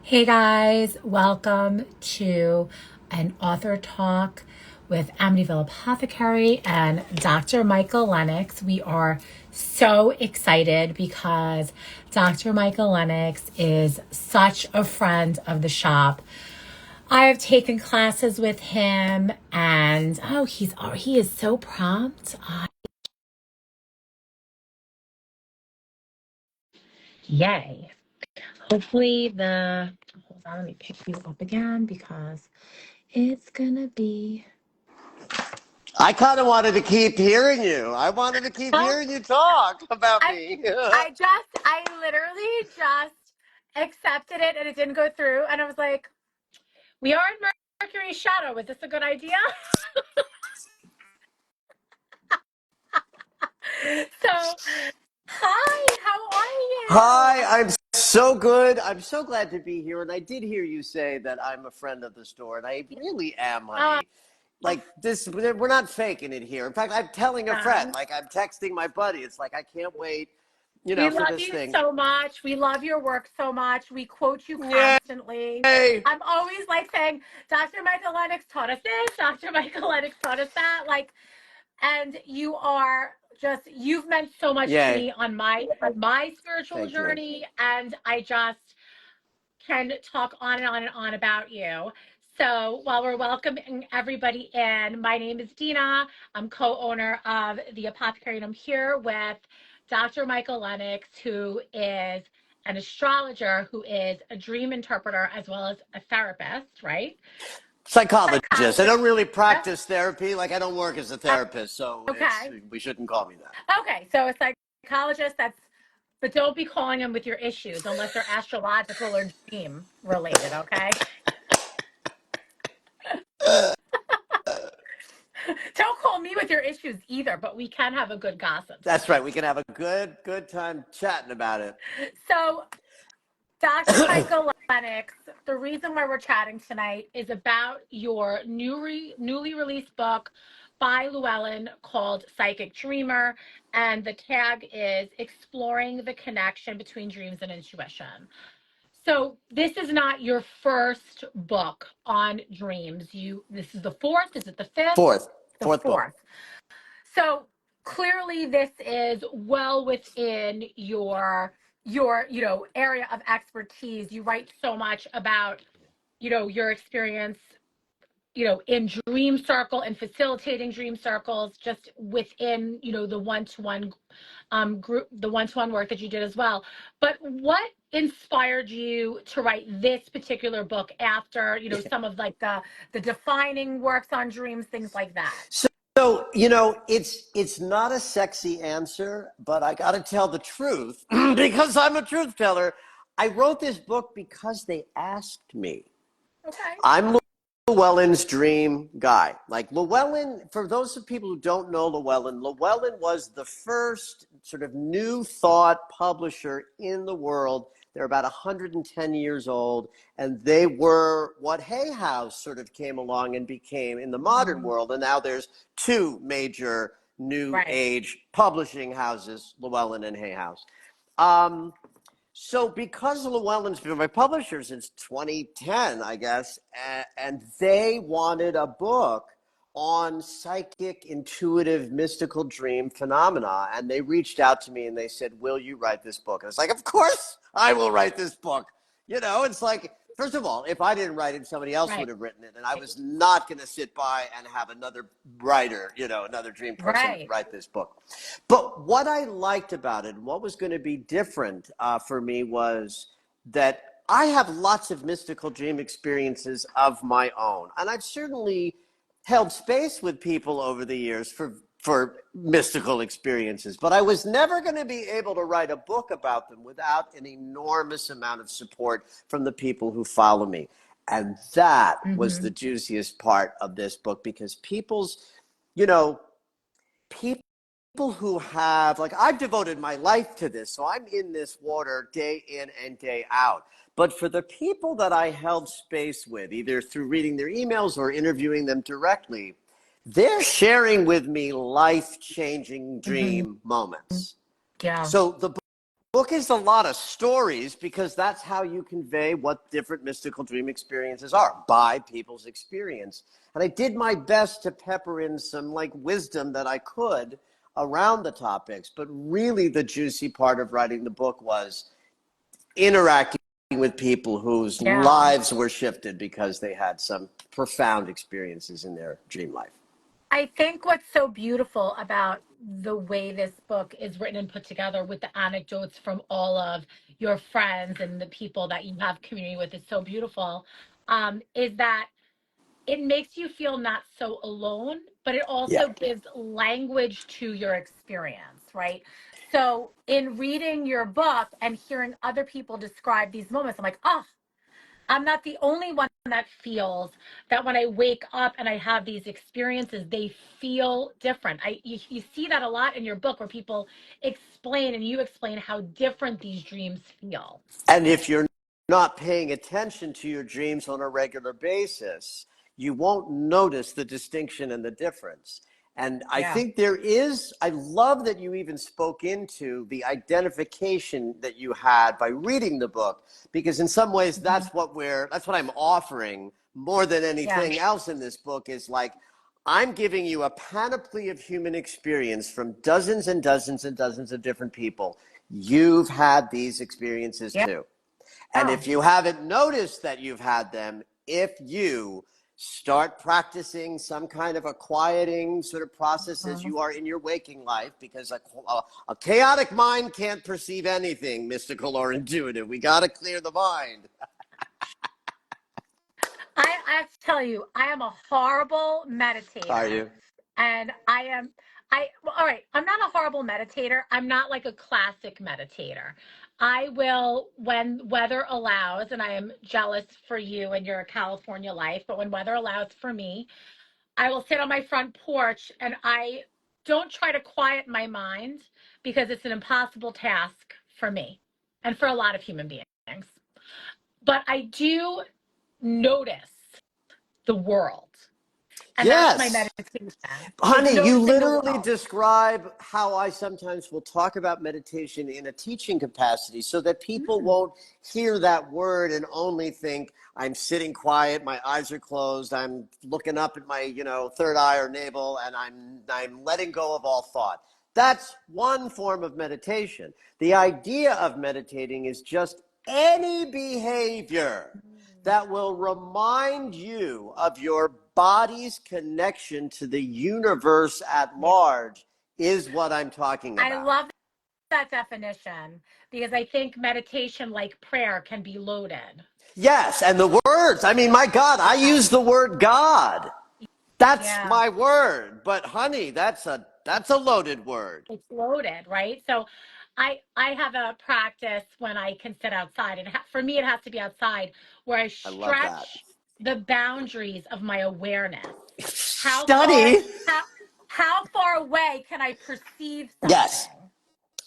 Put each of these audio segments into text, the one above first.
Hey guys, welcome to an author talk with Amityville Apothecary and Dr. Michael Lennox. We are so excited because Dr. Michael Lennox is such a friend of the shop. I have taken classes with him and he is so prompt. Yay. Hopefully hold on, let me pick you up again because it's gonna be. I kind of wanted to keep hearing you. I wanted to keep Well, hearing you talk about I me. I literally just accepted it and it didn't go through. And I was like, we are in Mercury's shadow. Is this a good idea? So, hi, how Hi, are I'm so good. I'm so glad to be here. And I did hear you say that I'm a friend of the store, and I you? really am, Uh, honey. Like this, we're not faking it here. In fact, I'm telling a friend, um, like I'm texting my buddy. It's like I can't wait, we for love this you thing. so much. We love your work so much. We quote you Yay! constantly. I'm always like saying, Dr. Michael Lennox taught us this, Dr. Michael Lennox taught us that. And you've meant so much to Yay! me on my spiritual Thank you. journey, and I just can talk on and on and on about you. So while we're welcoming everybody in, my name is Dina. I'm co-owner of the Apothecary, and I'm here with Dr. Michael Lennox, who is an astrologer, who is a dream interpreter, as well as a therapist, right? Psychologist. I Psychologist. don't really practice therapy. Like I don't work as a therapist, so it's Okay. we shouldn't call me that. Okay. So a psychologist, but don't be calling them with your issues unless they're astrological or dream related, okay? Don't call me with your issues either, but we can have a good gossip That's right. session. We can have a good time chatting about it. So, Dr. Michael Lennox, the reason why we're chatting tonight is about your newly released book by Llewellyn called Psychic Dreamer. And the tag is Exploring the Connection Between Dreams and Intuition. So this is not your first book on dreams. This is the fourth. Is it the fifth? Fourth, The fourth book. fourth. So clearly this is well within your area of expertise. You write so much about, your experience, in dream circle and facilitating dream circles just within, the one-to-one group, the one-to-one work that you did as well. But what inspired you to write this particular book after, some of like the defining works on dreams, things like that? So, it's not a sexy answer, but I got to tell the truth because I'm a truth teller. I wrote this book because they asked me. Okay. I'm Llewellyn's dream guy. Like Llewellyn, for those of people who don't know Llewellyn was the first sort of new thought publisher in the world. They're about 110 years old, and they were what Hay House sort of came along and became in the modern Mhm. world. And now there's two major new Right. age publishing houses, Llewellyn and Hay House. Um, so because Llewellyn's been my publisher since 2010, I guess, and they wanted a book on psychic, intuitive, mystical dream phenomena, and they reached out to me and they said, "Will you write this book?" And it's like, "Of course I will write this book." It's like, first of all, if I didn't write it, somebody else would Right. have written it, and I was not going to sit by and have another writer, another dream person Right. write this book. But what I liked about it, and what was going to be different for me, was that I have lots of mystical dream experiences of my own, and I've certainly held space with people over the years for mystical experiences, but I was never going to be able to write a book about them without an enormous amount of support from the people who follow me. And that was the Hmm. juiciest part of this book, because you know, people who have, like, I've devoted my life to this, so I'm in this water day in and day out. But for the people that I held space with, either through reading their emails or interviewing them directly, they're sharing with me life changing Hmm. dream moments. Yeah. So the book is a lot of stories because that's how you convey what different mystical dream experiences are, by people's experience. And I did my best to pepper in some like wisdom that I could around the topics. But really the juicy part of writing the book was interacting with people whose Yeah. lives were shifted because they had some profound experiences in their dream life. I think what's so beautiful about the way this book is written and put together with the anecdotes from all of your friends and the people that you have community with is so beautiful, is that it makes you feel not so alone, but it Yeah. also gives language to your experience, right? So in reading your book and hearing other people describe these moments, I'm like, oh, I'm not the only one that feels that when I wake up and I have these experiences, they feel different. You see that a lot in your book where people explain and you explain how different these dreams feel. And if you're not paying attention to your dreams on a regular basis, you won't notice the distinction and the difference. And I Yeah. think there is, I love that you even spoke into the identification that you had by reading the book, because in some ways Mhm. that's what I'm offering more than Yeah. anything else in this book is like, I'm giving you a panoply of human experience from dozens and dozens and dozens of different people. You've had these experiences Yeah. too. And if you haven't noticed that you've had them, if you start practicing some kind of a quieting sort of process as Mhm. you are in your waking life, because a chaotic mind can't perceive anything mystical or intuitive. We got to clear the mind. I have to tell you, I am a horrible Are meditator. you? And well, all right, I'm not a horrible meditator. I'm not like a classic meditator. I will, when weather allows, and I am jealous for you and your California life, but when weather allows for me, I will sit on my front porch and I don't try to quiet my mind because it's an impossible task for me and for a lot of human beings. But I do notice the world. And that's my Yes. meditation. It's Honey, you noticing the literally world. describe how I sometimes will talk about meditation in a teaching capacity so that people Mm. won't hear that word and only think I'm sitting quiet, my eyes are closed, I'm looking up at my, third eye or navel, and I'm letting go of all thought. That's one form of meditation. The idea of meditating is just any behavior that will remind you of your body's connection to the universe at Yeah. large is what I'm talking I about. love that definition because I think meditation, like prayer, can be loaded. Yes, and the words, I mean, my God, I Yeah. use the word God. That's Yeah. my word. But honey, that's a loaded word. It's loaded, right? So I have a practice when I can sit outside, and for me, it has to be outside where I I love that. stretch the boundaries of my awareness. How far, Study. how, how far away can I perceive Yes. something?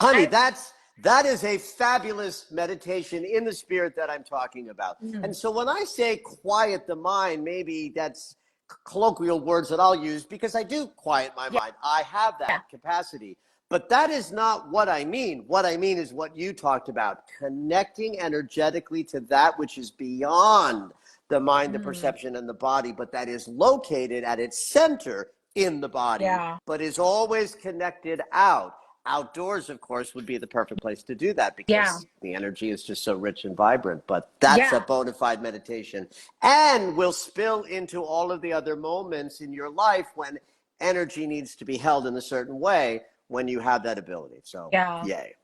Honey, I, that is a fabulous meditation in the spirit that I'm talking about. And mm, so when I say quiet the mind, maybe that's colloquial words that I'll use because I do quiet my yeah, mind. I have yeah, that capacity. But that is not what I mean. What I mean is what you talked about, connecting energetically to that which is beyond the mind, the mm, perception, and the body, but that is located at its center in the body, yeah, but is always connected out. Outdoors, of course, would be the perfect place to do that yeah, because the energy is just so rich and vibrant. But that's a yeah, bona fide meditation and will spill into all of the other moments in your life when energy needs to be held in a certain way when you have that ability. So, yeah. yay.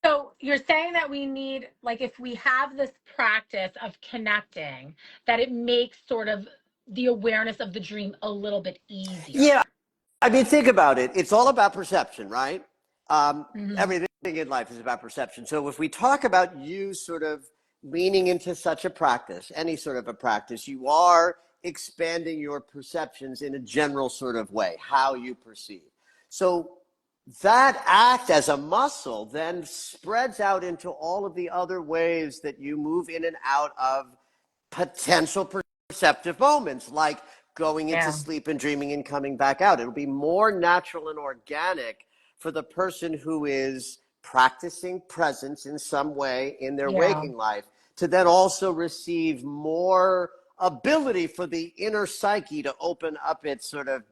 So you're saying that we need, like, if we have this practice of connecting, that it makes sort of the awareness of the dream a little bit Yeah, easier. I mean, think about it. It's all about perception, right? Hmm. Everything in life is about perception. So if we talk about you sort of leaning into such a practice, any sort of a practice, you are expanding your perceptions in a general sort of way, how you perceive. So that act as a muscle then spreads out into all of the other ways that you move in and out of potential perceptive moments, like going into Yeah. sleep and dreaming and coming back out. It'll be more natural and organic for the person who is practicing presence in some way in their Yeah. waking life to then also receive more ability for the inner psyche to open up its sort of,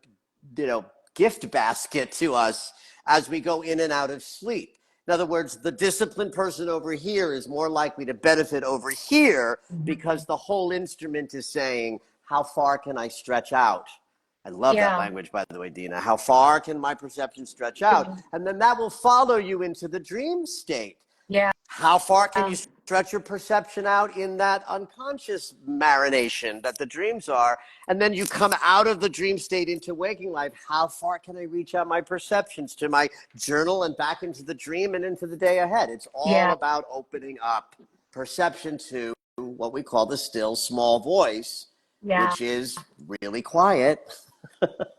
gift basket to us as we go in and out of sleep. In other words, the disciplined person over here is more likely to benefit over here because the whole instrument is saying, how far can I stretch out? I love that Yeah. language, by the way, Dina. How far can my perception stretch out? And then that will follow you into the dream state. Yeah. How far can you stretch your perception out in that unconscious marination that the dreams are? And then you come out of the dream state into waking life. How far can I reach out my perceptions to my journal and back into the dream and into the day ahead? It's all Yeah. about opening up perception to what we call the still small voice, Yeah. which is really quiet.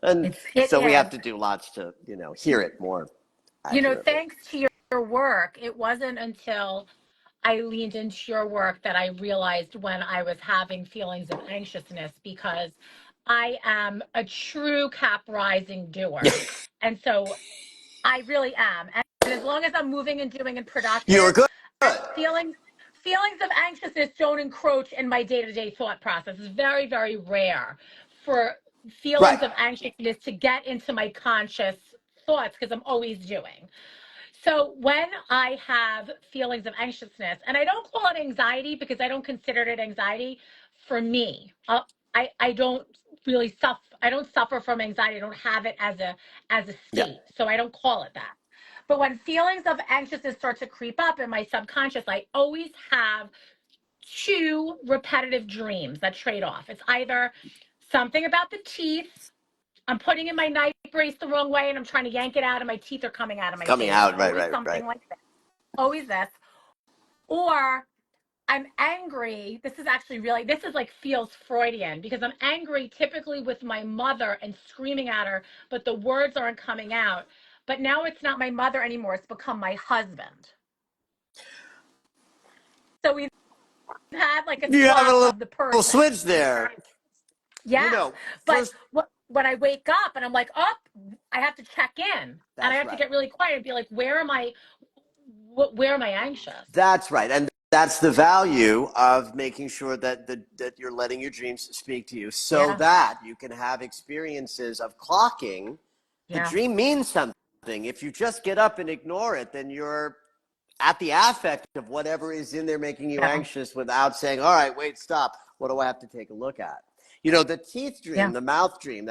And It so we have is. to do lots to, hear it more accurately. Thanks to your work, it wasn't until I leaned into your work that I realized when I was having feelings of anxiousness, because I am a true cap rising doer. And so I really am. And as long as I'm moving and doing and You're productive, good. feelings of anxiousness don't encroach in my day-to-day thought process. It's very, very rare for Right. feelings of anxiousness to get into my conscious thoughts because I'm always doing. So when I have feelings of anxiousness, and I don't call it anxiety because I don't consider it anxiety for me. I don't really suffer. I don't suffer from anxiety. I don't have it as a Yeah. state, so I don't call it that. But when feelings of anxiousness start to creep up in my subconscious, I always have two repetitive dreams that trade off. It's either something about the teeth. I'm putting in my night brace the wrong way and I'm trying to yank it out and my teeth are coming out of It's my coming face. It's out. Right, always right, right. something like this. Always this. Or I'm angry. This is like feels Freudian because I'm angry typically with my mother and screaming at her, but the words aren't coming out. But now it's not my mother anymore. It's become my husband. So we've had like a You have a swap little, of the little person. switch there. Yes. But First, when I wake up and I'm like, oh, I have to check in and I that's have to right. get really quiet and be like, where am I anxious? That's right. And that's the value of making sure that you're letting your dreams speak to you so Yeah. that you can have experiences of clocking. The Yeah. dream means something. If you just get up and ignore it, then you're at the affect of whatever is in there making you Yeah. anxious without saying, all right, wait, stop. What do I have to take a look at? The teeth dream, Yeah. the mouth dream,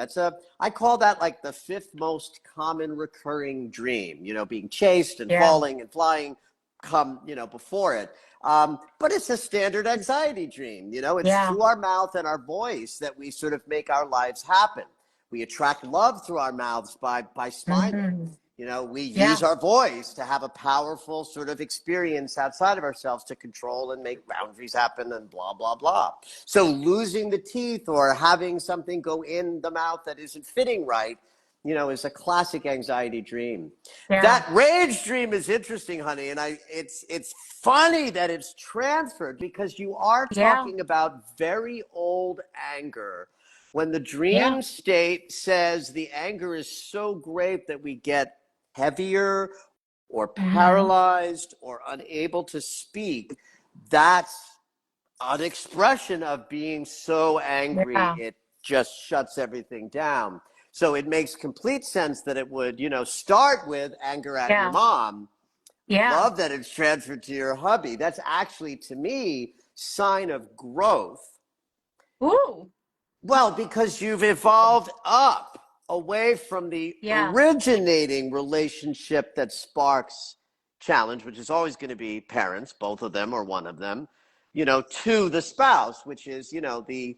I call that like the fifth most common recurring dream, being chased and Yeah. falling and flying come, before it. But it's a standard anxiety dream. It's Yeah. through our mouth and our voice that we sort of make our lives happen. We attract love through our mouths by smiling. Mm-hmm. We use Yeah. our voice to have a powerful sort of experience outside of ourselves to control and make boundaries happen and blah, blah, blah. So losing the teeth or having something go in the mouth that isn't fitting right, is a classic anxiety dream. Yeah. That rage dream is interesting, honey. And it's funny that it's transferred because you are Yeah. talking about very old anger. When the Yeah. dream state says the anger is so great that we get heavier or Mm-hmm. paralyzed or unable to speak, that's an expression of being so angry Yeah. it just shuts everything down. So it makes complete sense that it would, start with anger at your Yeah. mom. Yeah. Love that it's transferred to your hubby. That's actually, to me, sign of growth. Ooh. Well, because you've evolved up away from the Yeah. originating relationship that sparks challenge, which is always going to be parents, both of them or one of them, to the spouse, which is, the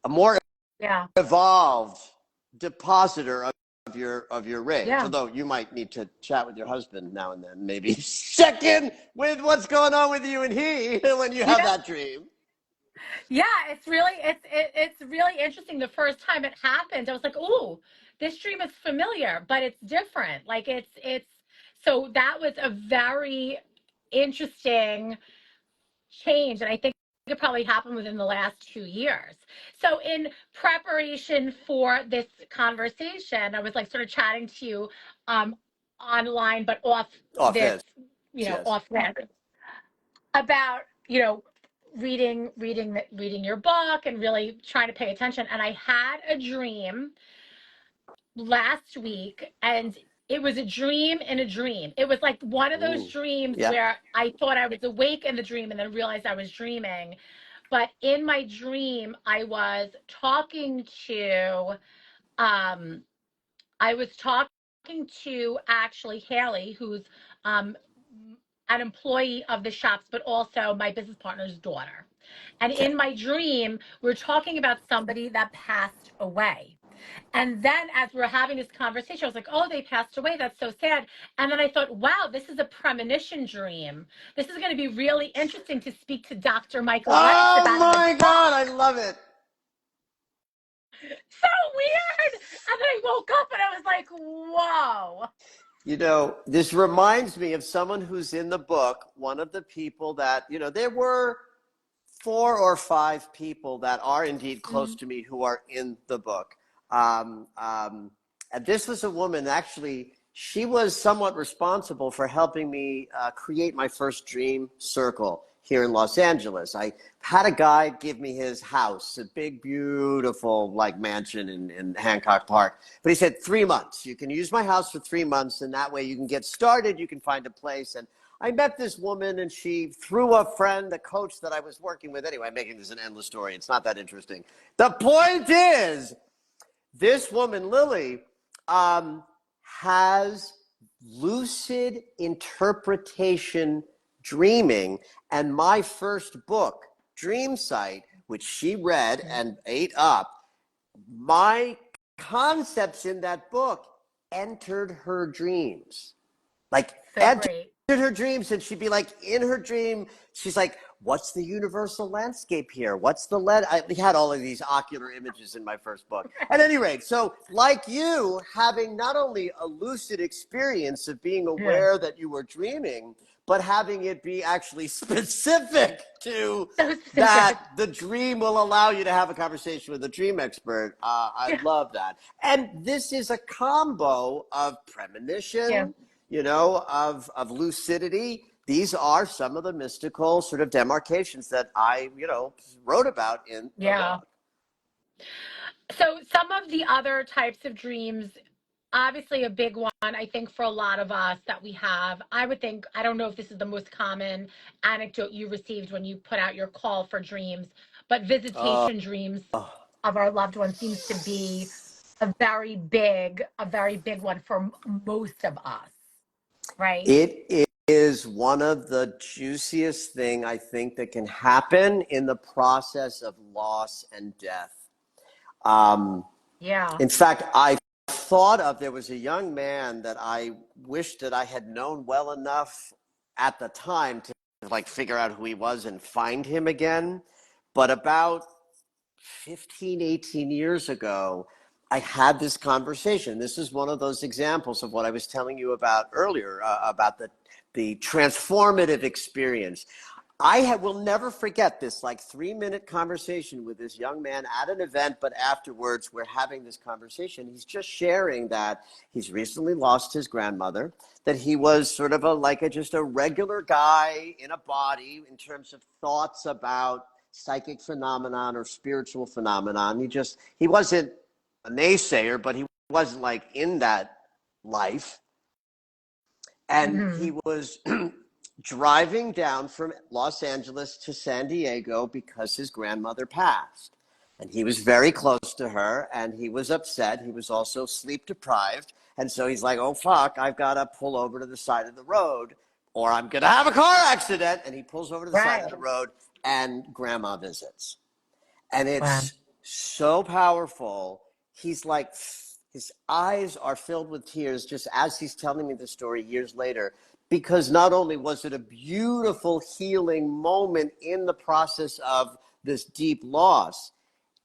a more Yeah. evolved depositor of your rage. Yeah. Although you might need to chat with your husband now and then, maybe check in with what's going on with you and he when you have Yeah. that dream. Yeah. It's really interesting. The first time it happened, I was like, ooh, this dream is familiar, but it's different. Like it's so that was a very interesting change. And I think it probably happened within the last 2 years. So, in preparation for this conversation, I was like sort of chatting to you. Um, online, but off Off this, this, yes. off that, about, reading your book and really trying to pay attention. And I had a dream last week, and it was a dream in a dream. It was like one of those Ooh. dreams Yeah. where I thought I was awake in the dream and then realized I was dreaming. But in my dream, um I was talking to actually Haley, who's um an employee of the shops, but also my business partner's daughter. And Okay. in my dream, we're talking about somebody that passed away. And then as we are having this conversation, I was like, oh, they passed away. That's so sad. And then I thought, wow, this is a premonition dream. This is going to be really interesting to speak to Dr. Michael Lennox Oh about in the my God, I book. love it. So weird. And then I woke up and I was like, whoa. This reminds me of someone who's in the book, one of the people that, there were 4 or 5 people that are indeed close Mhm. to me who are in the book. Um, um, and this was a woman, actually, she was somewhat responsible for helping me create my first dream circle here in Los Angeles. I had a guy give me his house, a big, beautiful, like mansion in Hancock Park. But he said, 3 months. You can use my house for 3 months, and that way you can get started, you can find a place. And I met this woman, and she, through a friend, a coach that I was working with. Anyway, I'm making this an endless story. It's not that interesting. The point is, this woman, Lily, has lucid interpretation dreaming. And my first book, Dream Sight, which she read and ate up, my concepts in that book entered her dreams. Like, So entered great. her dreams, and she'd be like, in her dream, she's like, what's the universal landscape here? What's the lead? I had all of these ocular images in my first book. At any rate, so like you, having not only a lucid experience of being Yeah. aware that you were dreaming, but having it be actually specific to So that specific. the dream will allow you to have a conversation with a dream expert. I Yeah. love that. And this is a combo of Yeah. premonition, of lucidity. These are some of the mystical sort of demarcations that I, wrote about in the Yeah. book. So some of the other types of dreams, obviously a big one, I think for a lot of us that we have, I would think, I don't know if this is the most common anecdote you received when you put out your call for dreams, but Uh, visitation dreams of our loved ones seems to be a very big one for most of us, right? it is one of the juiciest thing I think that can happen in the process of loss and death. Um, Yeah. in fact, there was a young man that I wished that I had known well enough at the time to like figure out who he was and find him again. But about 15, 18 years ago, I had this conversation. This is one of those examples of what I was telling you about earlier, about the transformative experience. Will never forget this like 3-minute conversation with this young man at an event, but afterwards we're having this conversation. He's just sharing that he's recently lost his grandmother, that he was sort of just a regular guy in a body in terms of thoughts about psychic phenomenon or spiritual phenomenon. He wasn't a naysayer, but he wasn't like in that life. And Hmm. he was driving down from Los Angeles to San Diego because his grandmother passed. And he was very close to her, and he was upset. He was also sleep deprived. And so he's like, oh, fuck, I've got to pull over to the side of the road or I'm going to have a car accident. And he pulls over to the side of Right. the road, and grandma visits. And Wow. it's so powerful. He's like, his eyes are filled with tears just as he's telling me the story years later, because not only was it a beautiful healing moment in the process of this deep loss,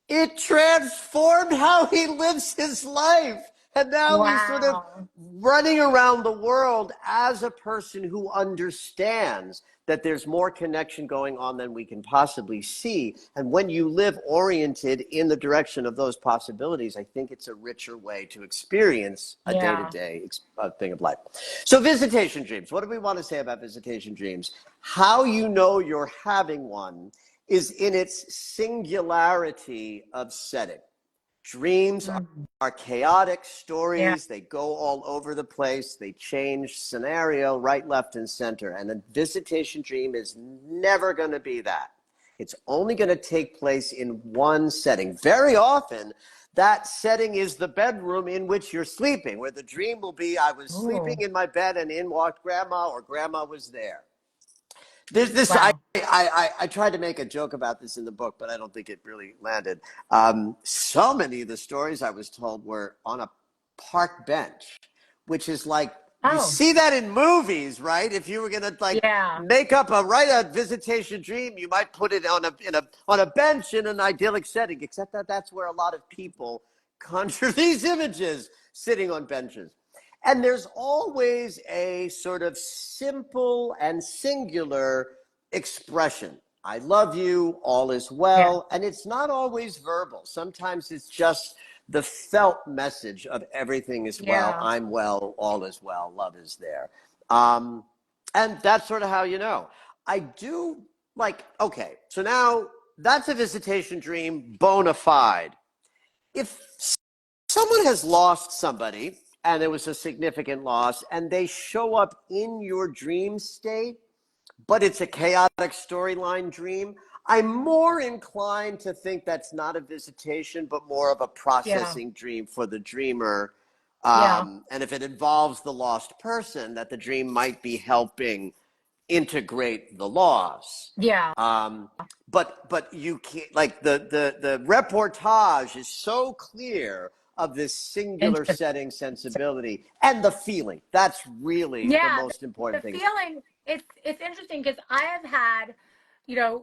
it transformed how he lives his life. And now he's sort of Wow. running around the world as a person who understands that there's more connection going on than we can possibly see. And when you live oriented in the direction of those possibilities, I think it's a richer way to experience a Yeah. day-to-day thing of life. So visitation dreams, what do we want to say about visitation dreams? How you know you're having one is in its singularity of setting. Dreams Mhm. are chaotic Yeah. stories. They go all over the place. They change scenario right, left, and center. And a visitation dream is never going to be that. It's only going to take place in one setting. Very often, that setting is the bedroom in which you're sleeping, where the dream will be, I was sleeping Ooh. in my bed and in walked grandma, or grandma was there. There's this. Wow. I tried to make a joke about this in the book, but I don't think it really landed. So many of the stories I was told were on a park bench, which is like you Oh, see that in movies, right? If you were gonna like yeah. write a visitation dream, you might put it on a bench in an idyllic setting. Except that that's where a lot of people conjure these images, sitting on benches. And there's always a sort of simple and singular expression. I love you, all is Yeah. well. And it's not always verbal. Sometimes it's just the felt message of everything is well, Yeah. I'm well, all is well, love is there. Um, and that's sort of how you know. I do like, okay, so now that's a visitation dream bona fide. If someone has lost somebody and it was a significant loss and they show up in your dream state, but it's a chaotic storyline dream, I'm more inclined to think that's not a visitation, but more of a Yeah. processing dream for the dreamer. Yeah. And if it involves the lost person, that the dream might be helping integrate the loss. Yeah. Um, but you can't, like the reportage is so clear of this singular Interesting. setting sensibility and the feeling. That's really the Yeah. most The important thing. feeling, it's interesting because I have had,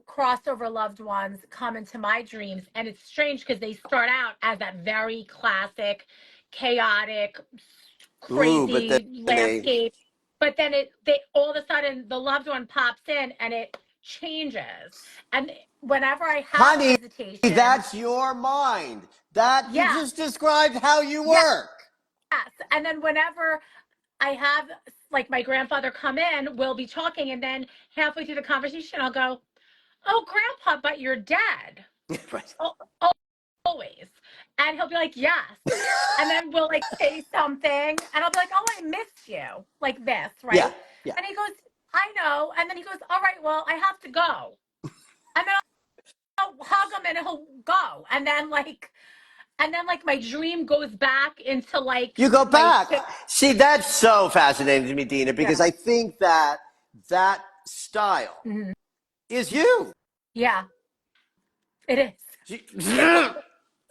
crossover loved ones come into my dreams, and it's strange because they start out as that very classic, chaotic, Ooh, but then crazy they, landscape, but then they all of a sudden the loved one pops in and it changes. And whenever I have honey, visitation, that's your mind. That you yeah, just described how you yes, work. and then whenever I have like my grandfather come in, we'll be talking, and then halfway through the conversation, I'll go, "Oh, Grandpa, but you're dead." Right. Oh, always, and he'll be like, "Yes," and then we'll like say something, and I'll be like, "Oh, I missed you," like this, Yeah, right? yeah. And he goes, "I know," and then he goes, "All right, well, I have to go," and then I'll hug him, and he'll go, and then like my dream goes back into like You go my back. See, that's so fascinating to me, Dina, because yeah, I think that that style mhm, is you. yeah, it is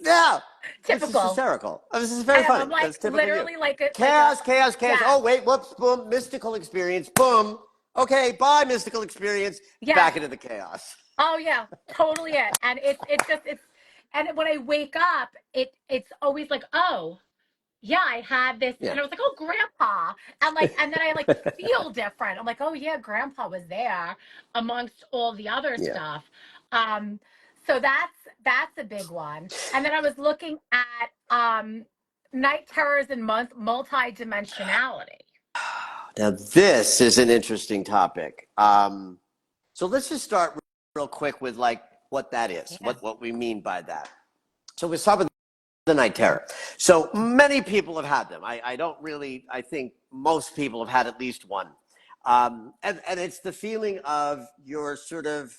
Yeah, this is typical. hysterical. Oh, this is I very am. funny. I'm like That's typical you. literally like a Chaos, chaos, chaos. yes, Oh, wait, whoops, boom, mystical experience, boom. Okay, bye, mystical experience. yes. Back into the chaos. Oh yeah, totally it. And it's just it's and when I wake up, it's always like, oh yeah, I had this, Yeah. and I was like, oh grandpa, and then I like feel different. I'm like, oh yeah, grandpa was there amongst all the other Yeah. stuff. Um, so that's a big one. And then I was looking at night terrors and multi-dimensionality. Now, this is an interesting topic. So let's just start real quick with like what that is, Yeah. what we mean by that. So we start with the night Yeah. terror. So many people have had them. I don't really, I think most people have had at least one. And it's the feeling of you're sort of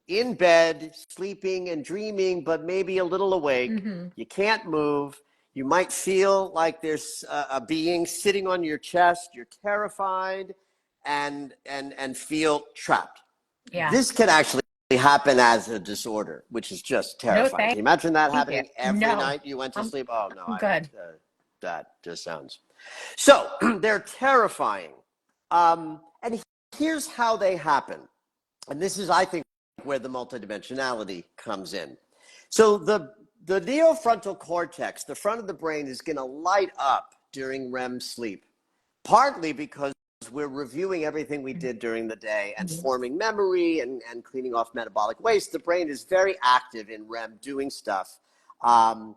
in bed, sleeping and dreaming, but maybe a little awake. Mm-hmm. You can't move. You might feel like there's a being sitting on your chest. You're terrified and feel trapped. Yeah. This can actually happen as a disorder, which is just No, terrifying. Can thank you imagine that you. happening every No, night you went to I'm sleep? Oh no, I'm good. that just sounds so. They're terrifying, and here's how they happen. And this is, I think, where the multidimensionality comes in. So the neofrontal cortex, the front of the brain, is going to light up during REM sleep, partly because we're reviewing everything we did during the day and forming memory and cleaning off metabolic waste. The brain is very active in REM doing stuff. And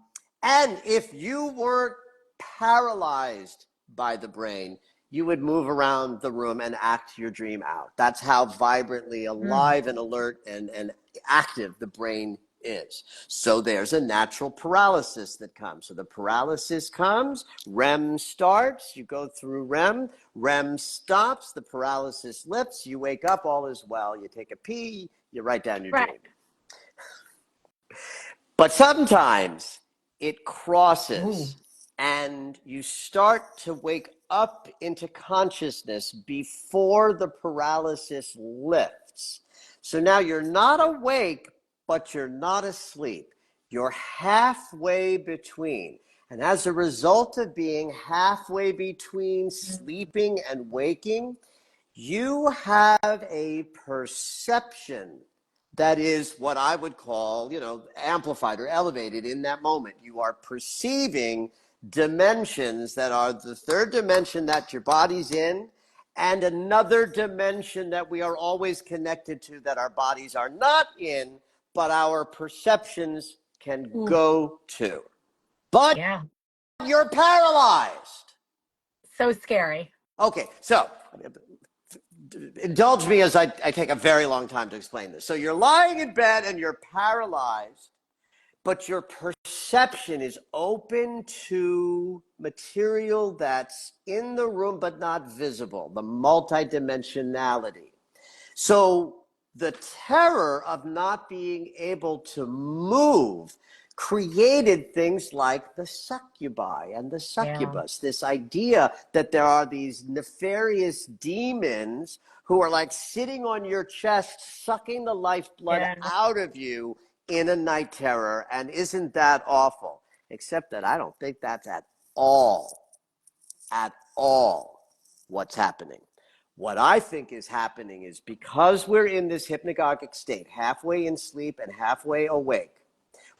if you weren't paralyzed by the brain, you would move around the room and act your dream out. That's how vibrantly alive and alert and active the brain is. So there's a natural paralysis that comes. So the paralysis comes, REM starts, you go through REM stops, the paralysis lifts, you wake up, all is well, you take a pee, you write down your dream. But sometimes it crosses and you start to wake up into consciousness before the paralysis lifts. So now you're not awake, but you're not asleep. You're halfway between. And as a result of being halfway between sleeping and waking, you have a perception that is what I would call, amplified or elevated in that moment. You are perceiving dimensions that are the third dimension that your body's in, and another dimension that we are always connected to that our bodies are not in, but our perceptions can go to. But you're paralyzed. So scary. Okay, so indulge me as I take a very long time to explain this. So you're lying in bed and you're paralyzed, but your perception is open to material that's in the room but not visible, the multidimensionality. So the terror of not being able to move created things like the succubi and the succubus, this idea that there are these nefarious demons who are like sitting on your chest, sucking the lifeblood out of you in a night terror. And isn't that awful? Except that I don't think that's at all what's happening. What I think is happening is because we're in this hypnagogic state, halfway in sleep and halfway awake,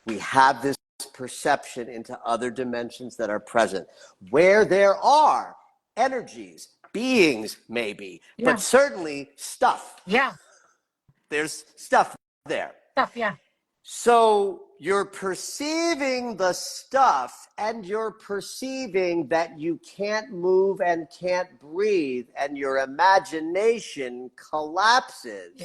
we have this perception into other dimensions that are present, where there are energies, beings maybe, but certainly stuff. There's stuff there. So you're perceiving the stuff and you're perceiving that you can't move and can't breathe and your imagination collapses.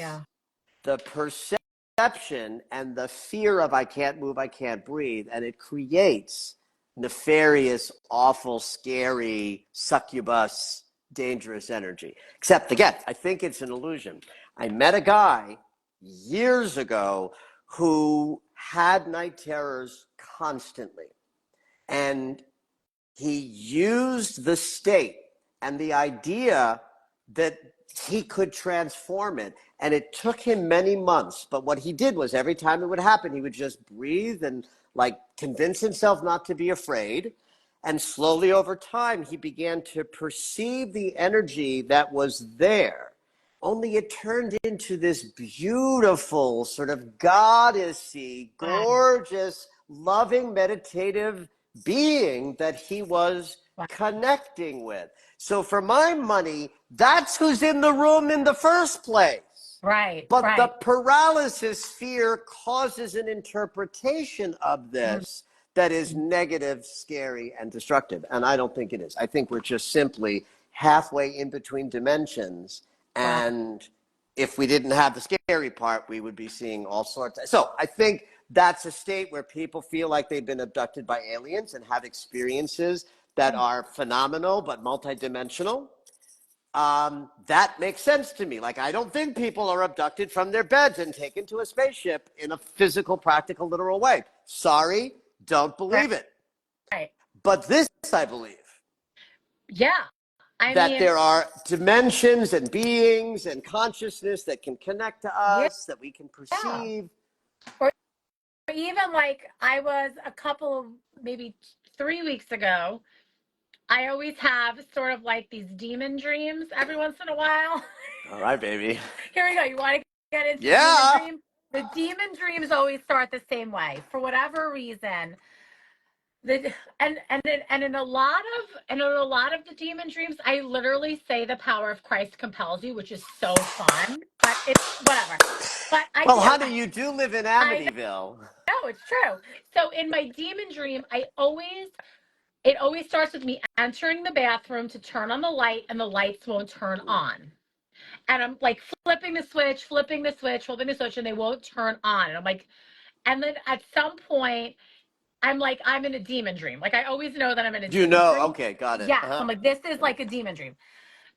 The perception and the fear of I can't move, I can't breathe, and it creates nefarious, awful, scary, succubus, dangerous energy. Except, again, I think it's an illusion. I met a guy years ago who had night terrors constantly. And he used the state and the idea that he could transform it. And it took him many months. But what he did was every time it would happen, he would just breathe and like convince himself not to be afraid. And slowly over time, he began to perceive the energy that was there. Only it turned into this beautiful, sort of goddessy, gorgeous, loving, meditative being that he was connecting with. So for my money, that's who's in the room in the first place. But the paralysis fear causes an interpretation of this that is negative, scary, and destructive. And I don't think it is. I think we're just simply halfway in between dimensions. And if we didn't have the scary part, we would be seeing all sorts. So I think that's a state where people feel like they've been abducted by aliens and have experiences that are phenomenal but multidimensional. That makes sense to me. Like, I don't think people are abducted from their beds and taken to a spaceship in a physical, practical, literal way. Sorry, don't believe it. But this I believe. I mean, there are dimensions and beings and consciousness that can connect to us, that we can perceive. Or even like I was a couple of maybe 3 weeks ago, I always have sort of like these demon dreams every once in a while. All right, baby. Here we go. You want to get into the demon dream? The demon dreams always start the same way for whatever reason. And in a lot of the demon dreams, I literally say the power of Christ compels you, which is so fun. But it's whatever. But I Well, do. honey, you do live in I Amityville. know it's true. So in my demon dream, it always starts with me entering the bathroom to turn on the light, and the lights won't turn on. And I'm like flipping the switch, flipping the switch, flipping the switch, and they won't turn on. And I'm like, and then at some point, I'm like, I'm in a demon dream. Like I always know that I'm in a You demon know, dream. okay, got it. Yes. Uh-huh. I'm like, this is like a demon dream.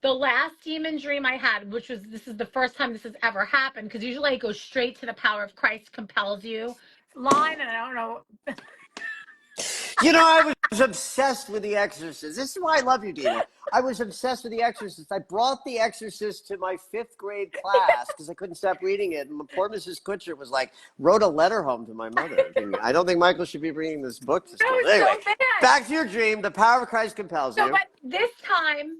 The last demon dream I had, this is the first time this has ever happened, because usually I go straight to the power of Christ compels you line, and I don't know. You know, I was obsessed with The Exorcist. This is why I love you, Dina. I was obsessed with The Exorcist. I brought The Exorcist to my 5th grade class because I couldn't stop reading it. And poor Mrs. Kutcher was like, wrote a letter home to my mother. I don't think Michael should be bringing this book to No, school. it's Anyway, so bad. back to your dream. The power of Christ compels So, you. but this time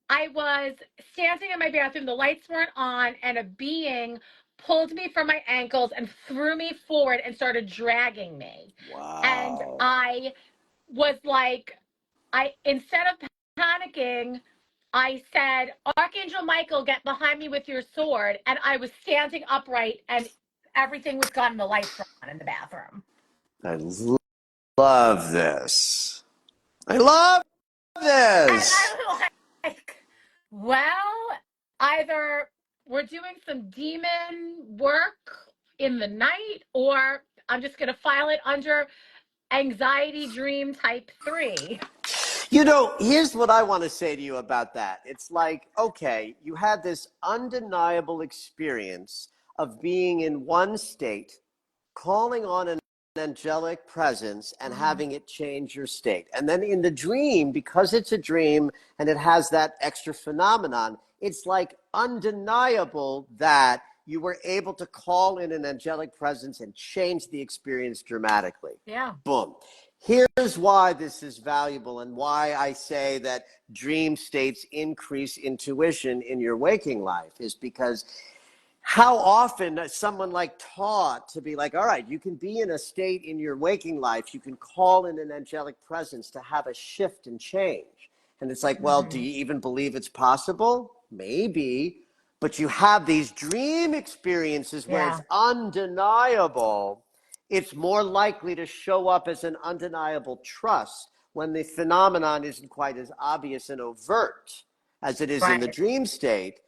I was standing in my bathroom, the lights weren't on, and a being pulled me from my ankles and threw me forward and started dragging me. And Wow. I was like, instead of panicking, I said, Archangel Michael, get behind me with your sword. And I was standing upright, and everything was gone and the lights were on in the bathroom. I love this. I love And this. I was like, well, either we're doing some demon work in the night, or I'm just going to file it under anxiety dream type 3. You know, here's what I want to say to you about that. It's like, okay, you had this undeniable experience of being in one state, calling on an angelic presence and Mm, having it change your state. And then in the dream, because it's a dream and it has that extra phenomenon, it's like undeniable that you were able to call in an angelic presence and change the experience dramatically. yeah. Boom. Here's why this is valuable and why I say that dream states increase intuition in your waking life is because how often someone like taught to be like, all right, you can be in a state in your waking life, you can call in an angelic presence to have a shift and change. And it's like, well, do Mm-hmm. you even believe it's possible? Maybe. But you have these dream experiences where it's Yeah. undeniable. It's more likely to show up as an undeniable trust when the phenomenon isn't quite as obvious and overt as it is in the Right. dream state,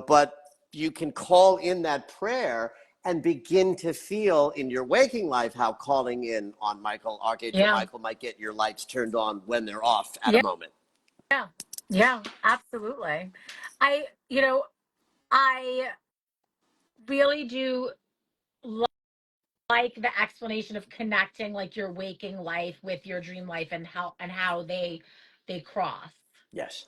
but you can call in that prayer and begin to feel in your waking life how calling in on Archangel Yeah. Michael might get your lights turned on when they're off at a Yeah. moment. Yeah. Yeah. Absolutely. I, you know, I really do like the explanation of connecting like your waking life with your dream life, and how they cross. Yes.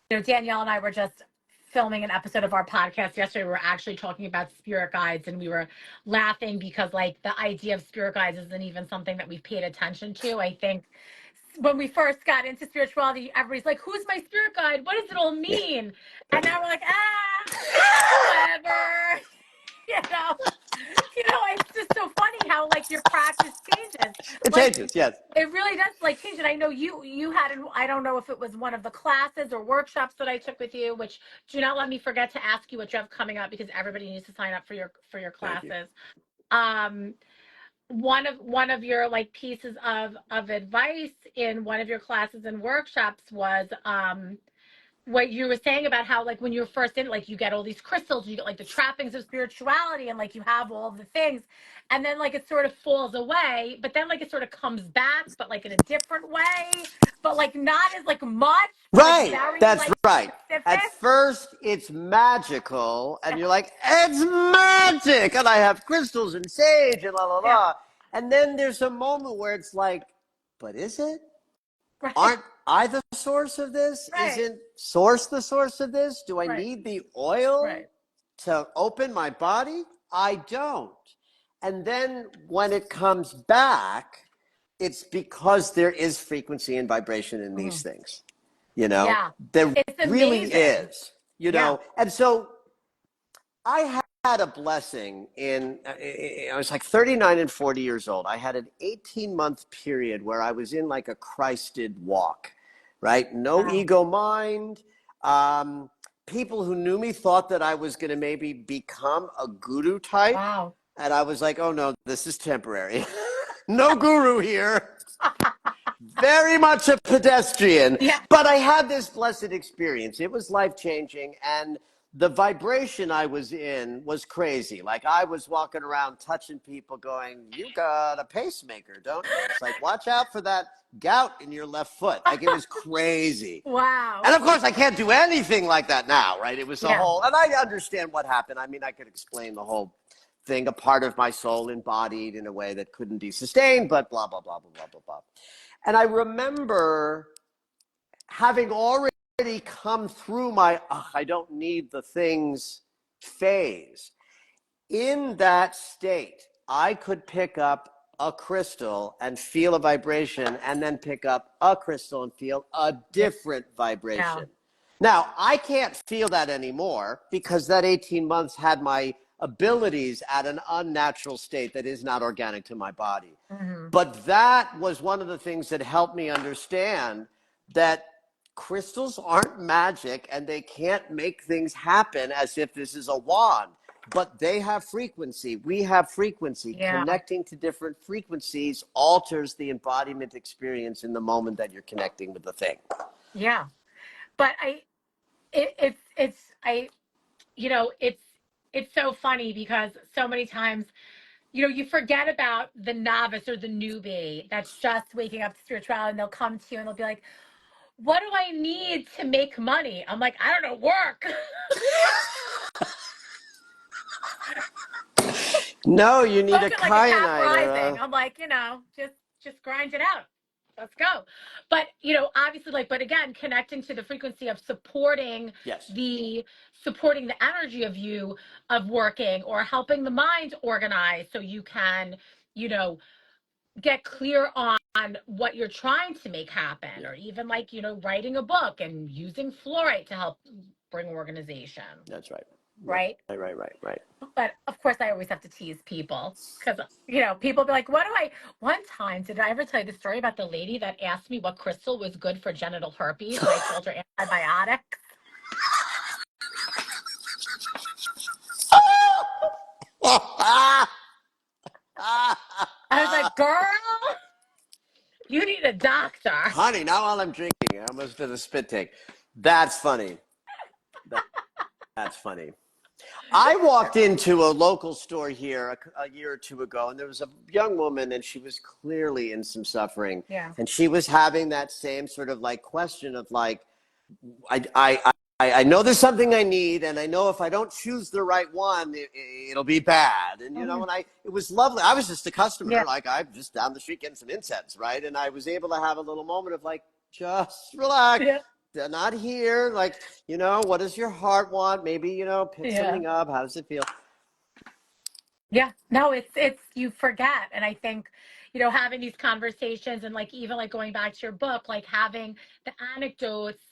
Danielle and I were just filming an episode of our podcast yesterday. We were actually talking about spirit guides, and we were laughing because like the idea of spirit guides isn't even something that we've paid attention to. I think when we first got into spirituality, everybody's like, who's my spirit guide? What does it all Yeah. mean? And now we're like, whatever. you know it's just so funny how like your practice changes. It Like changes, yes. it really does like change. And I know you had I don't know if it was one of the classes or workshops that I took with you, which do not let me forget to ask you what you have coming up, because everybody needs to sign up for your Thank you. classes. um one of your like pieces of advice in one of your classes and workshops was what you were saying about how like when you were first in, like you get all these crystals, you get like the trappings of spirituality, and like you have all the things, and then like it sort of falls away, but then like it sort of comes back, but like in a different way, but like not as like much, but like Right. very That's like right. At specific. first, it's magical, and you're like, it's magic. And I have crystals and sage and la la Yeah. la. And then there's a moment where it's like, but is it? Right. Aren't I the source of this? Right. Isn't source the source of this? Do I Right. need the oil Right. to open my body? I don't. And then when it comes back, it's because there is frequency and vibration in these Mhm. things. Yeah. There It's really amazing. is, Yeah. And so I had a blessing in, I was like 39 and 40 years old. I had an 18-month period where I was in like a Christed walk, right? No Wow. ego mind. Um, People who knew me thought that I was going to maybe become a guru type. Wow. And I was like, oh no, this is temporary. No guru here. Very much a pedestrian, Yeah. but I had this blessed experience. It was life changing, and the vibration I was in was crazy. Like I was walking around touching people, going, "You got a pacemaker, don't you?" It's like, watch out for that gout in your left foot. Like it was crazy. Wow. And of course, I can't do anything like that now, right? It was a Yeah. whole, and I understand what happened. I mean, I could explain the whole thing, a part of my soul embodied in a way that couldn't be sustained, but blah, blah, blah, blah, blah, blah, blah. And I remember having already come through my, I don't need the things phase. In that state, I could pick up a crystal and feel a vibration, and then pick up a crystal and feel a Yeah. different Yeah. vibration. Now, I can't feel that anymore because that 18 months had my abilities at an unnatural state that is not organic to my body. Hmm. But that was one of the things that helped me understand that crystals aren't magic and they can't make things happen as if this is a wand, but they have frequency. We have frequency. Yeah. Connecting to different frequencies alters the embodiment experience in the moment that you're connecting with the thing. Yeah. But it's I it's so funny because so many times, you forget about the novice or the newbie that's just waking up to spirituality, and they'll come to you and they'll be like, what do I need to make money? I'm like, I don't know, work. No, you need a Spoken like a Cap kyanite or Rising. a. I'm like, just grind it out. Let's go. But, obviously, like, but again, connecting to the frequency of Yes, supporting the energy of you, of working, or helping the mind organize so you can, you know, get clear on what you're trying to make happen, yeah, or even like, writing a book and using fluorite to help bring organization, that's right. Right, right? right, right, right. But of course, I always have to tease people because, people be like, one time, did I ever tell you the story about the lady that asked me what crystal was good for genital herpes? And I told her antibiotics. I was like, girl, you need a doctor. Honey, now while I'm drinking, I almost did a spit take. That's funny. That's funny. I walked into a local store here a year or two ago, and there was a young woman, and she was clearly in some suffering. Yeah. And she was having that same sort of like question of like, I, I, I know there's something I need, and I know if I don't choose the right one, it'll be bad. And, Mhm. it was lovely. I was just a customer. Yeah. Like, I'm just down the street getting some incense, right? And I was able to have a little moment of like, just relax. Yeah. They're not here. Like, what does your heart want? Maybe, pick Yeah. something up. How does it feel? Yeah. No, it's you forget. And I think, having these conversations and like even like going back to your book, like having the anecdotes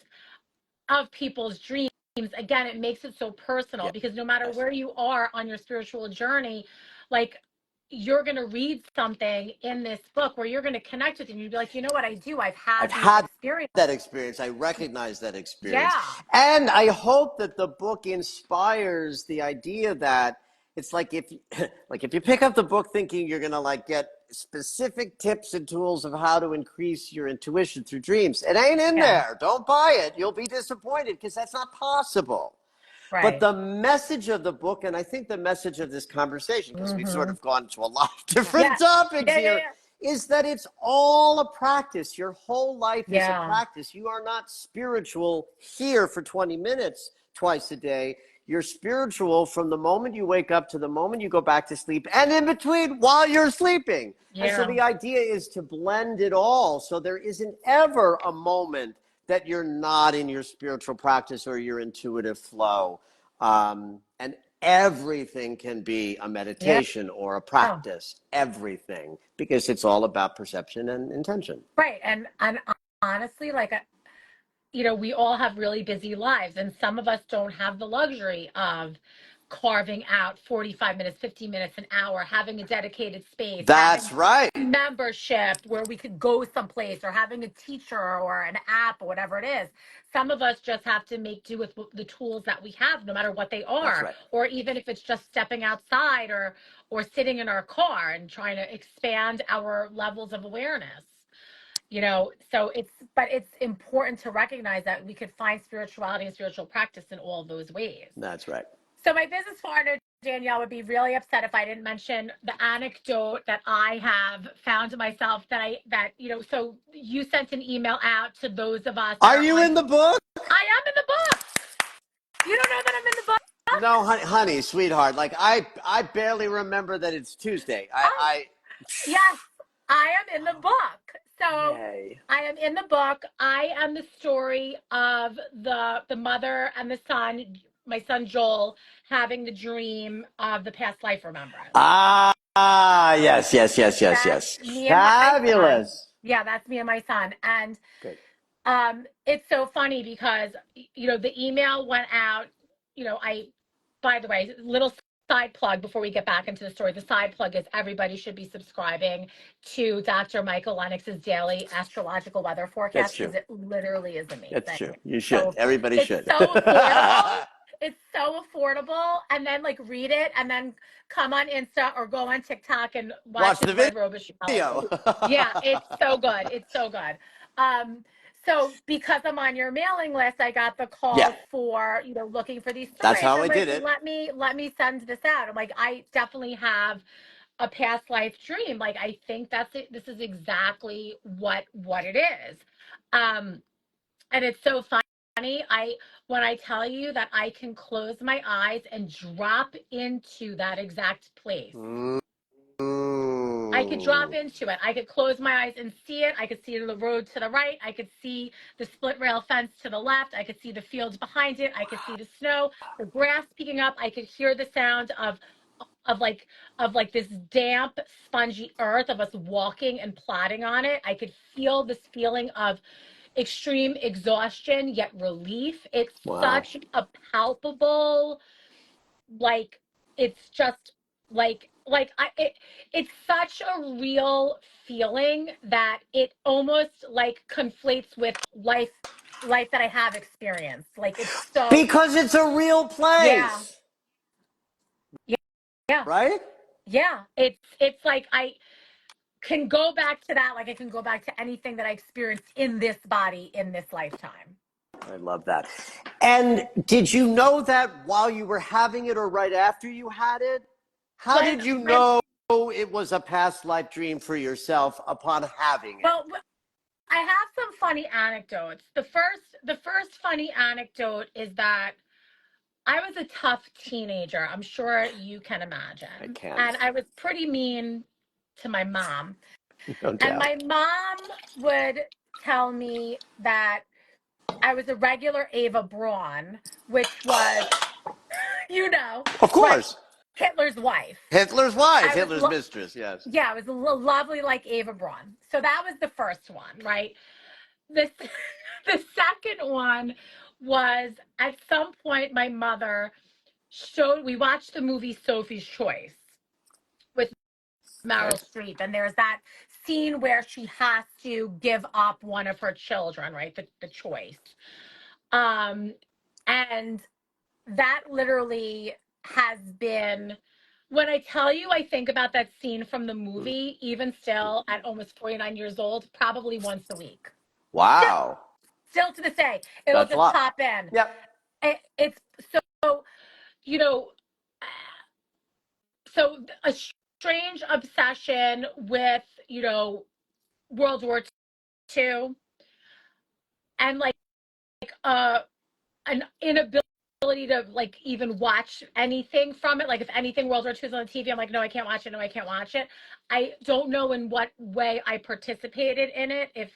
of people's dreams, again, it makes it so personal because no matter Yes. where you are on your spiritual journey, like you're going to read something in this book where you're going to connect with it and you'd be like, you know what I do? I've I've had these had experiences. that experience. I recognize that experience. Yeah. And I hope that the book inspires the idea that it's like if like if you pick up the book thinking you're going to like get specific tips and tools of how to increase your intuition through dreams, it ain't in Yeah. there. Don't buy it. You'll be disappointed because that's not possible. But Right. the message of the book, and I think the message of this conversation, because we've sort Mm-hmm. of gone to a lot of different Yeah. topics Yeah. here, Yeah. is that it's all a practice. Your whole life is a Yeah. practice. You are not spiritual here for 20 minutes twice a day. You're spiritual from the moment you wake up to the moment you go back to sleep, and in between while you're sleeping. And so Yeah. the idea is to blend it all so there isn't ever a moment that you're not in your spiritual practice or your intuitive flow. And everything can be a Yeah. meditation or a Oh, practice, everything, because it's all about perception and intention. right. And honestly, like we all have really busy lives, and some of us don't have the luxury of carving out 45 minutes, 50 minutes, an hour, having a dedicated space, That's having right. membership where we could go someplace, or having a teacher or an app or whatever it is. Some of us just have to make do with the tools that we have, no matter what they That's are, right. or even if it's just stepping outside or sitting in our car and trying to expand our levels of awareness. So it's important to recognize that we could find spirituality and spiritual practice in all those ways. That's right. So my business partner Danielle would be really upset if I didn't mention the anecdote that I have found myself, so you sent an email out to those of us that Are are you on. in the book? I am in the book. You don't know that I'm in the book? No, honey, sweetheart. Like I barely remember that it's Tuesday. Oh, yes, I am in the book. So Yay. I am in the book. I am the story of the mother and the son, my son Joel, having the dream of the past life remembrance. Yes, yes, yes, yes, That's yes. me and my son. Fabulous. Yeah, that's me and my son. And Great. it's so funny because the email went out. By the way, little side plug before we get back into the story. The side plug is everybody should be subscribing to Dr. Michael Lennox's daily astrological weather That's forecast true. because it literally is That's amazing. true. You should. So Everybody it's should. so affordable. It's so affordable, and then like read it, and then come on Insta or go on TikTok and watch Watch his the Red Robichaud. video. Yeah, it's so good. It's so good. Um, so because I'm on your mailing list, I got the Yeah, call for, looking for these that's stories. how I'm I like, did it. let me send this out. I'm like, I definitely have a past life dream. Like, I think that's it. This is exactly what it is. Um, and it's so funny. When I tell you that I can close my eyes and drop into that exact place. I could drop Ooh. into it. I could close my eyes and see it. I could see the road to the right. I could see the split rail fence to the left. I could see the fields behind it. I could see the snow, the grass picking up. I could hear the sound of like this damp, spongy earth of us walking and plodding on it. I could feel this feeling of extreme exhaustion yet relief. It's Wow. such a palpable, like, it's just it's such a real feeling that it almost like conflates with life that I have experienced. Like, it's so. Because it's a real Yeah, place, yeah, yeah, right? yeah. It's like I can go back to that. Like, I can go back to anything that I experienced in this body in this lifetime. I love that. And did you know that while you were having it or right after you had it? How when did you when know it was a past life dream for yourself upon having it? well, I have some funny anecdotes. The first funny anecdote is that I was a tough teenager. I'm sure you can I imagine. can, And I was pretty mean to my mom. no And doubt. my mom would tell me that I was a regular Ava Braun, which was, Of right, course. Hitler's wife. Hitler's wife, I was, Hitler's mistress, yes. yeah, I was lovely like Ava Braun. So that was the first one, right? The, the second one was at some point my mother we watched the movie Sophie's Choice with Okay. Meryl Streep, and there's that scene where she has to give up one of her children, right? The choice. Um, and that literally has been, when I tell you, I think about that scene from the movie, even still at almost 49 years old, probably once a week. Wow. Still to this day, it'll That's a just lot. pop in. Yep. It's so, you know, so a strange obsession with, World War II, and like uh an inability to like even watch anything from it. Like, if anything World War II is on the TV, I'm like, no, I can't watch it. No, I can't watch it. I don't know in what way I participated in it, if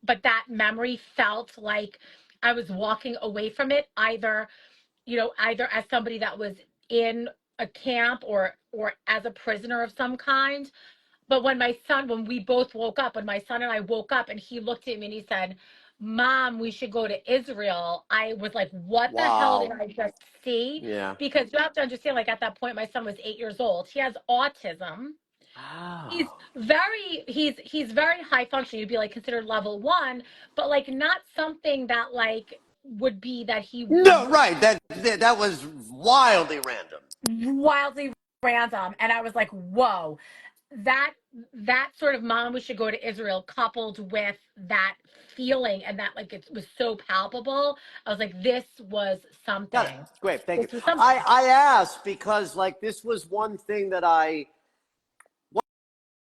but that memory felt like I was walking away from it, either as somebody that was in a camp or as a prisoner of some kind. But when we both woke up, when my son and I woke up, and he looked at me and he said, Mom, we should go to Israel. I was like, what the hell did Wow. I just see? Yeah. Because you have to understand, like at that point, my son was 8 years old. He has autism. He's Oh. he's very high functioning. You'd be like considered level 1, but like not something that like would be that he No, would right. That was wildly random. wildly random. And I was like, whoa, that that sort of mom, we should go to Israel, coupled with that feeling and that like it was so palpable. I was like, this was Got it. something. Great. Thank you. This was something. I asked because like this was one thing that I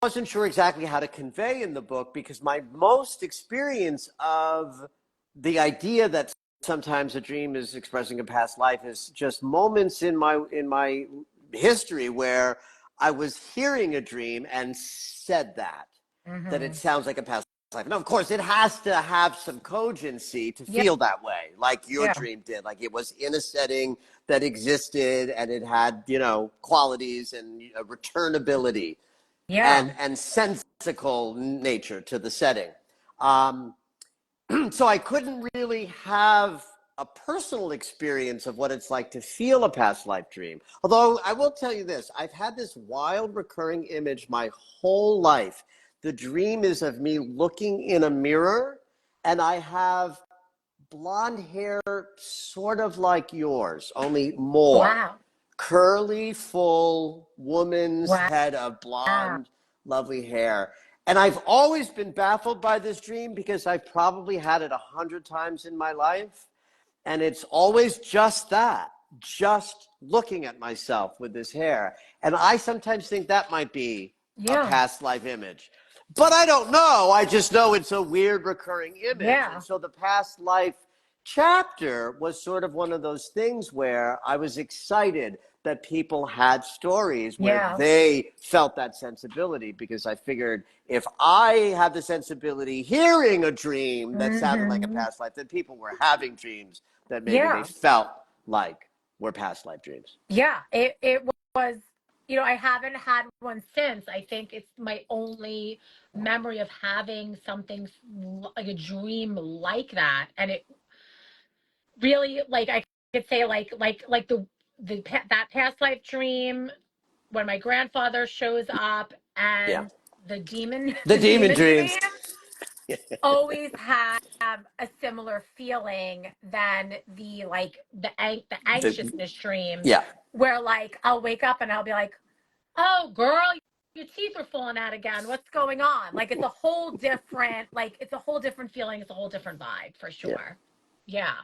wasn't sure exactly how to convey in the book, because my most experience of the idea that sometimes a dream is expressing a past life is just moments in my history where I was hearing a dream and said that it Hmm. sounds like a past life. Now, of course, it has to have some cogency to Yeah. feel that way, like your Yeah. dream did. Like it was in a setting that existed and it had, qualities and returnability Yeah. and sensical nature to the setting. Um, so I couldn't really have a personal experience of what it's like to feel a past life dream. Although I will tell you this, I've had this wild recurring image my whole life. The dream is of me looking in a mirror, and I have blonde hair sort of like yours, only more. Wow. Curly, full woman's Wow. head of blonde, lovely hair. And I've always been baffled by this dream because I've probably had it 100 times in my life. And it's always just that, just looking at myself with this hair. And I sometimes think that might be a Yeah. past life image. But I don't know. I just know it's a weird recurring image. And Yeah. so the past life chapter was sort of one of those things where I was excited that people had stories where Yeah. they felt that sensibility, because I figured if I had the sensibility hearing a dream that sounded like a Hmm. past life, then people were having dreams that maybe they Yeah. felt like were past life dreams. Yeah. It was, I haven't had one since. I think it's my only memory of having something like a dream like that. And it really, like, I could say like that past life dream when my grandfather shows up, Yeah. and the demon The the demon demon dreams. dream always have a similar feeling than the The, anxiousness dreams, yeah. where like I'll wake up and I'll be like, "Oh, girl, your teeth are falling out again. What's going on?" Like it's a whole different feeling, it's a whole different vibe for Yeah. sure. Yeah.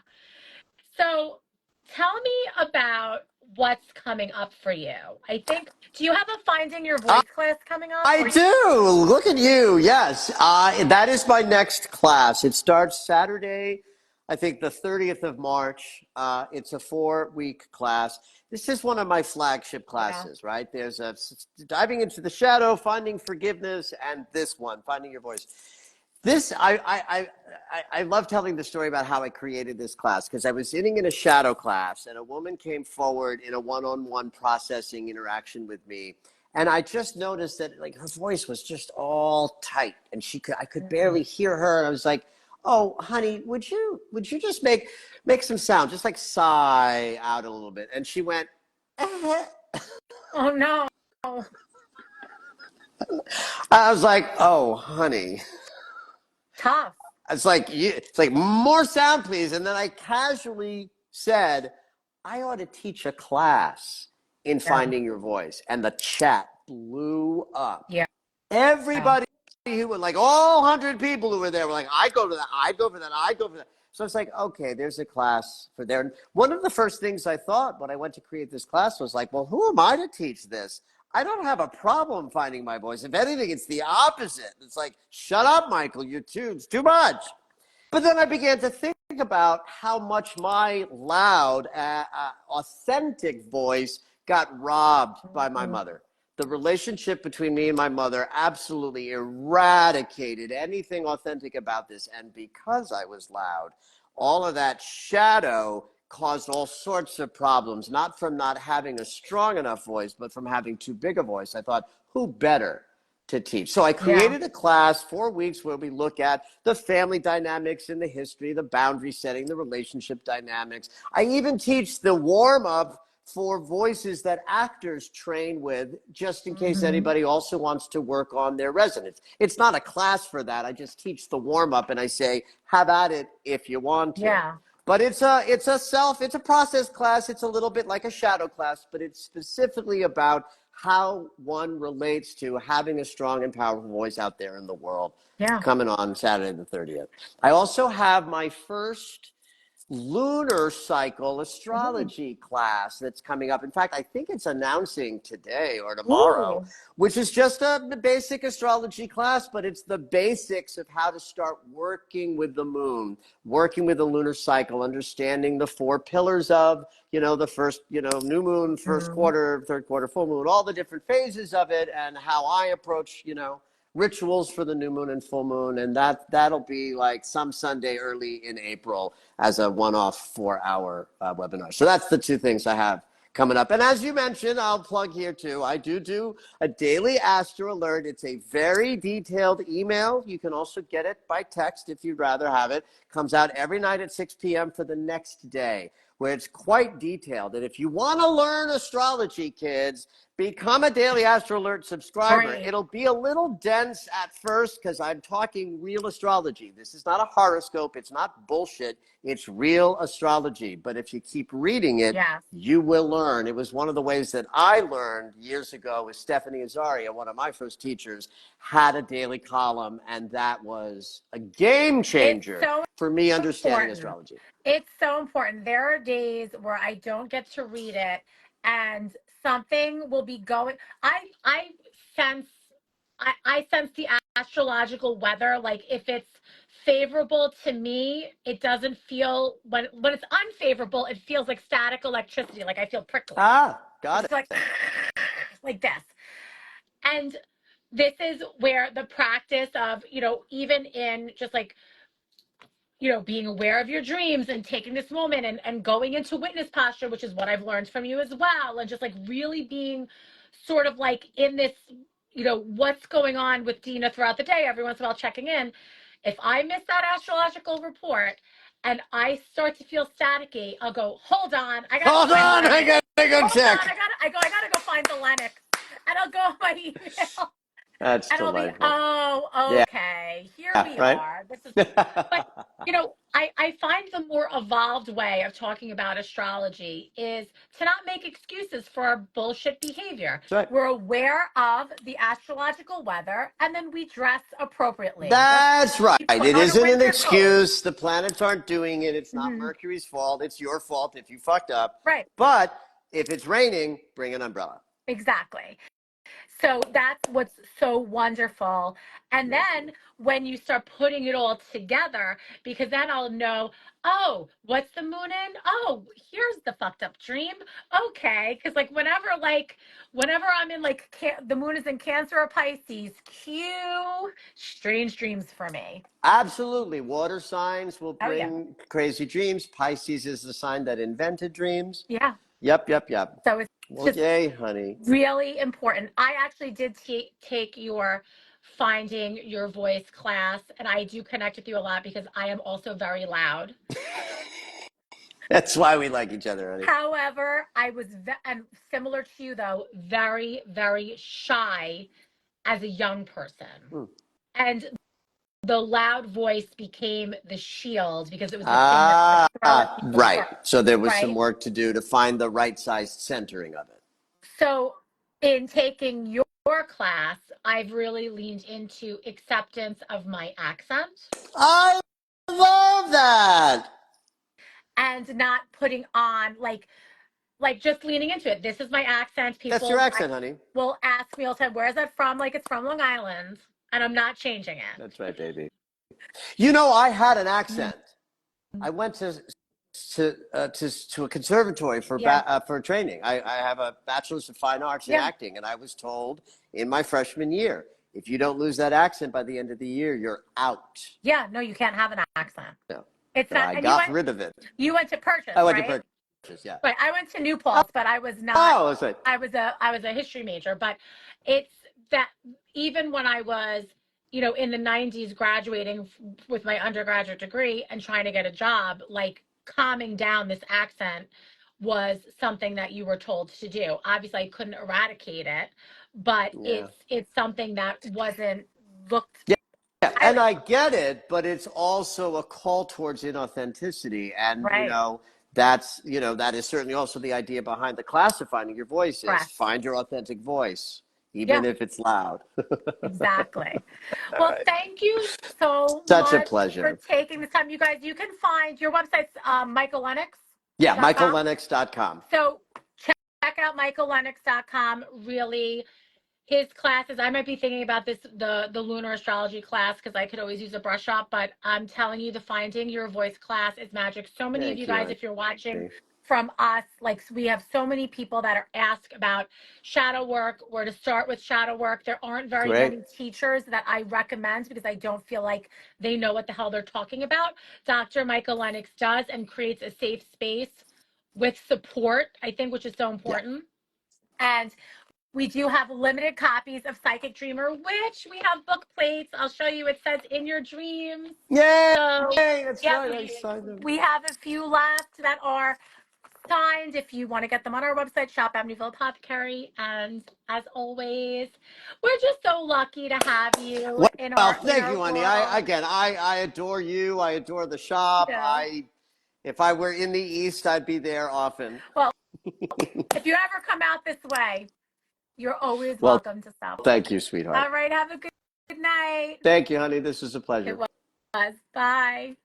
So, tell me about what's coming up for you. I think, do you have a Finding Your Voice class coming up, I or do. Look at you. Yes. That is my next class. It starts Saturday, I think the 30th of March. It's a 4-week class. This is one of my flagship yeah. classes, right? There's a diving into the shadow, finding forgiveness, and this one, finding your voice. This I love telling the story about how I created this class, because I was sitting in a shadow class and a woman came forward in a one-on-one processing interaction with me, and I just noticed that like her voice was just all tight and I could Mm. barely hear her, and I was like, "Oh, honey, would you just make some sound, just like sigh out a little bit?" And she went, "Eh." Oh no. I was like, "Oh, honey." Tough. It's like more sound, please. And then I casually said, I ought to teach a class in Yeah. finding your voice. And the chat blew up. Yeah. Everybody who were like, all 100 people who were there were like, I'd go to that, I'd go for that, I'd go for that. So it's like, okay, there's a class for there. One of the first things I thought when I went to create this class was like, well, who am I to teach this? I don't have a problem finding my voice. If anything, it's the opposite. It's like, shut up, Michael, it's too much. But then I began to think about how much my loud, authentic voice got robbed by my Mhm. mother. The relationship between me and my mother absolutely eradicated anything authentic about this. And because I was loud, all of that shadow caused all sorts of problems, not from not having a strong enough voice, but from having too big a voice. I thought, who better to teach. So I Yeah. created a class, 4 weeks, where we look at the family dynamics and the history, the boundary setting, the relationship dynamics. I even teach the warm up for voices that actors train with, just in case Mm-hmm. anybody also wants to work on their resonance. It's not a class for that. I just teach the warm up and I say, have at it if you want to. Yeah. But it's a process class. It's a little bit like a shadow class, but it's specifically about how one relates to having a strong and powerful voice out there in the world. Yeah. Coming on Saturday the 30th. I also have my first lunar cycle Ooh. astrology class that's coming up. In fact, I think it's announcing today or tomorrow, Ooh. which is just a basic astrology class, but it's the basics of how to start working with the moon, working with the lunar cycle, understanding the four pillars of, the first, new moon, first Mm. quarter, third quarter, full moon, all the different phases of it, and how I approach, rituals for the new moon and full moon, and that'll be like some Sunday early in April as a one-off 4-hour webinar. So that's the two things I have coming up. And as you mentioned, I'll plug here too. I do a daily Astro Alert. It's a very detailed email. You can also get it by text if you'd rather have it. Comes out every night at 6 p.m. for the next day, where it's quite detailed. And if you want to learn astrology, kids, become a Daily Astro Alert subscriber. Great. It'll be a little dense at first because I'm talking real astrology. This is not a horoscope. It's not bullshit. It's real astrology. But if you keep reading it, Yes. you will learn. It was one of the ways that I learned years ago with Stephanie Azaria, one of my first teachers, had a daily column, and that was a game It's changer so for me understanding important. astrology. It's so important. There are days where I don't get to read it and something will be going. I sense I sense the astrological weather. Like if it's favorable to me, it doesn't feel when it's unfavorable, it feels like static electricity. Like I feel prickly. Got It's like it. like this. And this is where the practice of, even in just like being aware of your dreams and taking this moment and going into witness posture, which is what I've learned from you as well. And just like really being sort of like in this, what's going on with Dina throughout the day, every once in a while checking in. If I miss that astrological report and I start to feel staticky, I'll go, hold on, I gotta Hold find on, I Lennox. gotta go Hold on, check. I gotta go find the Lennox. And I'll go on my email That's and I'll be, delightful. oh, Yeah, okay, here we right? are. This is, but I find the more evolved way of talking about astrology is to not make excuses for our bullshit behavior. That's right. We're aware of the astrological weather and then we dress appropriately. That's right. We put It on a isn't an winter coat. excuse. The planets aren't doing it. It's not Mhm. Mercury's fault. It's your fault if you fucked up. Right, But if it's raining, bring an umbrella. exactly. So that's what's so wonderful. And Thank you. then when you start putting it all together, because then I'll know, oh, what's the moon in? Oh, here's the fucked up dream. Okay. Because whenever I'm in the moon is in Cancer or Pisces, cue strange dreams for me. Absolutely. Water signs will Oh, yeah. bring crazy dreams. Pisces is the sign that invented dreams. Yeah. Yep. So it's Well, just yay, honey. really important. I actually did take your finding your voice class, and I do connect with you a lot because I am also very loud. That's why we like each other, honey. However, and similar to you though, very, very shy as a young person. Hmm. And the loud voice became the shield because it was the thing that would Ah, throw at people right. first, So there was some right? work to do to find the right sized centering of it. So, in taking your class, I've really leaned into acceptance of my accent I love that. and not putting on like just leaning into it. This is my accent. That's your People accent, honey. will ask me all the time, "Where is that from?" Like it's from Long Island, and I'm not changing That's it. right, baby. I had an Mhm. accent. I went to a conservatory Yeah, for training. I have a bachelor's of fine arts in yeah, acting, and I was told in my freshman year, if you don't lose that accent by the end of the year, you're out. yeah. No, you can't have an accent. No. It's So not. I And you got went rid of it. you went to I Purchase, went to right? purchase, yeah. Right. I went to New Paltz, but I was not. Oh, that's right. I was a history major, but it's that. even when I was, in the 90s graduating with my undergraduate degree and trying to get a job, like calming down this accent was something that you were told to do. Obviously, I couldn't eradicate it, but Yeah. it's something that wasn't looked Yeah, and highly I on. get it, but it's also a call towards inauthenticity. And, Right. that is certainly also the idea behind the class of Finding Your Voice is Correct. find your authentic voice, even Yeah, if it's loud. exactly. All Well, right. thank you so Such a much for pleasure. taking this time. You guys, you can find your website's Yeah, michaellennox.com. michaellennox.com. So check out michaellennox.com. Really, his classes, I might be thinking about this, the lunar astrology class, because I could always use a brush up, but I'm telling you, the Finding Your Voice class is magic. So many of you Thank you, guys, honey. if you're watching from us, like we have so many people that are asked about shadow work, where to start with shadow work. There aren't very Great. many teachers that I recommend because I don't feel like they know what the hell they're talking about. Dr. Michael Lennox does, and creates a safe space with support, I think, which is so Yeah. important. And we do have limited copies of Psychic Dreamer, which we have book plates. I'll show you. It says "In Your Dreams." Yay! So, That's yeah, right. I signed them. we have a few left that are signed. If you want to get them on our website, shop Amityville Apothecary. And as always, we're just so lucky to have you in Well, our thank you, honey. world. I adore you. I adore the shop. Yeah. If I were in the East, I'd be there often. Well, if you ever come out this way, you're always Well, welcome to stop by. thank you, sweetheart. All right. Have a good night. Thank you, honey. This was a It pleasure. was. Bye.